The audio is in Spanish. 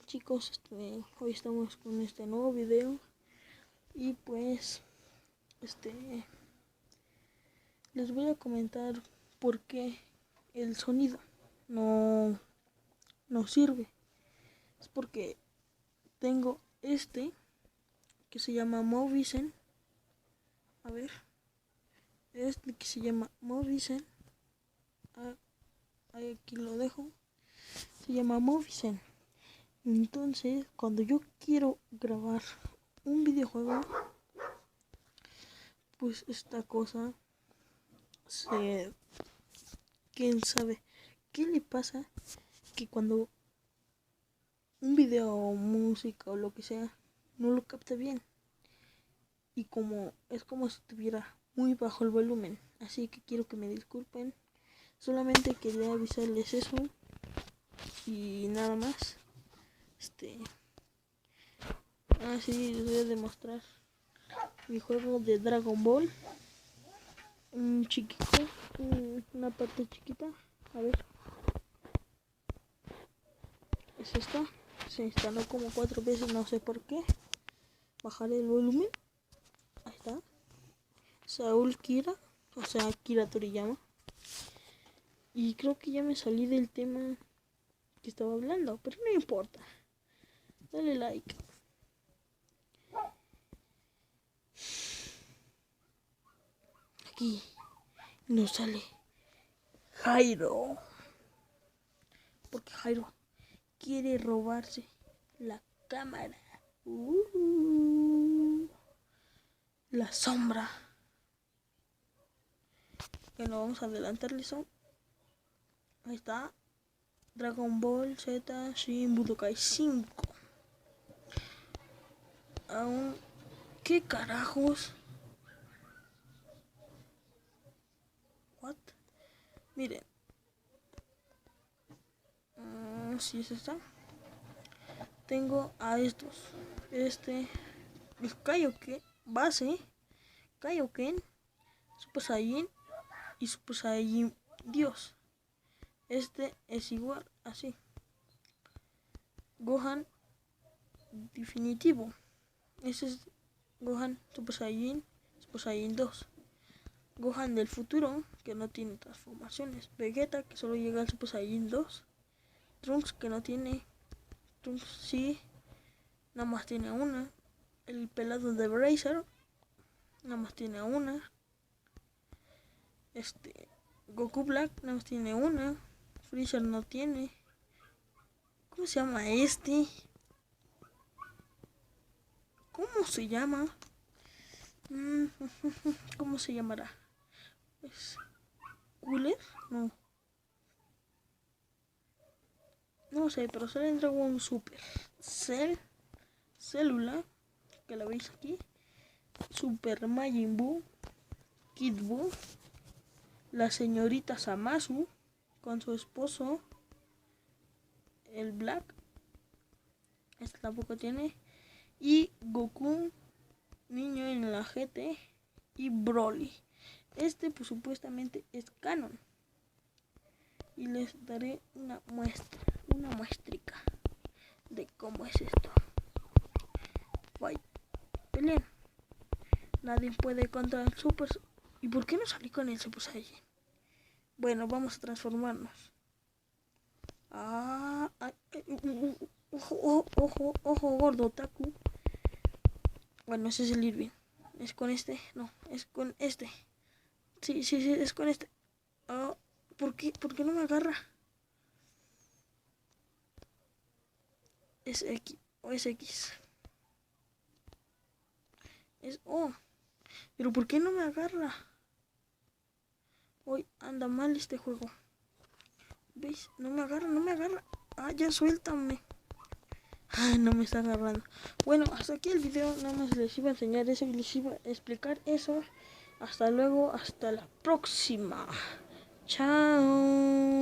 Chicos, hoy estamos con este nuevo video y pues les voy a comentar por qué el sonido no sirve. Es porque tengo que se llama Movizen. A ver, que se llama Movizen. Aquí lo dejo. Se llama Movizen. Entonces, cuando yo quiero grabar un videojuego, pues esta cosa quién sabe qué le pasa, que cuando un video o música o lo que sea no lo capta bien, y es como si estuviera muy bajo el volumen, así que quiero que me disculpen. Solamente quería avisarles eso y nada más. Así les voy a demostrar mi juego de Dragon Ball. Un chiquito, una parte chiquita. A ver, es esta. Se instaló como 4 veces, no sé por qué. Bajaré el volumen. Ahí está. Saúl Kira, o sea, Kira Toriyama. Y creo que ya me salí del tema que estaba hablando, pero no importa. Dale like. Aquí nos sale Jairo, porque Jairo quiere robarse la cámara. La sombra. Bueno, vamos a adelantarle eso. Ahí está. Dragon Ball Z Shin Budokai 5. Aún, ¿qué carajos? What? Miren. Si es esta. Tengo a estos. El Kaioken base, Kaioken, Super Saiyan y Super Saiyan Dios. Es igual así. Gohan definitivo. Ese es Gohan Super Saiyan 2. Gohan del futuro, que no tiene transformaciones. Vegeta, que solo llega al Super Saiyan 2. Trunks, que no tiene. Trunks sí, nada más tiene una. El pelado de Bracer, nada más tiene una. Goku Black nada más tiene una. Freezer no tiene. ¿Cómo se llama ¿Cómo se llama? ¿Cómo se llamará? ¿Es Cooler? No. No sé, pero sale en Dragon Super. Célula, que la veis aquí. Super Majin Buu. Kid Buu. La señorita Zamasu con su esposo, el Black. Este tampoco tiene. Y Goku, niño en la GT. Y Broly. Pues supuestamente es canon. Y les daré una muestrica de cómo es esto. Bye. Pelean. Nadie puede contra el Super. ¿Y por qué no salí con el Super Saiyan? Bueno, vamos a transformarnos. Ojo, gordo, Taku. Bueno, ese es el Irving. ¿Es con este? No, es con este. Sí, es con este. ¿Por qué no me agarra? Es X o es X. Es O. Pero ¿por qué no me agarra? Hoy anda mal este juego. ¿Veis? No me agarra. Ya suéltame. No me está agarrando. Bueno, hasta aquí el video. Nada más les iba a enseñar eso y les iba a explicar eso. Hasta luego, hasta la próxima. Chao.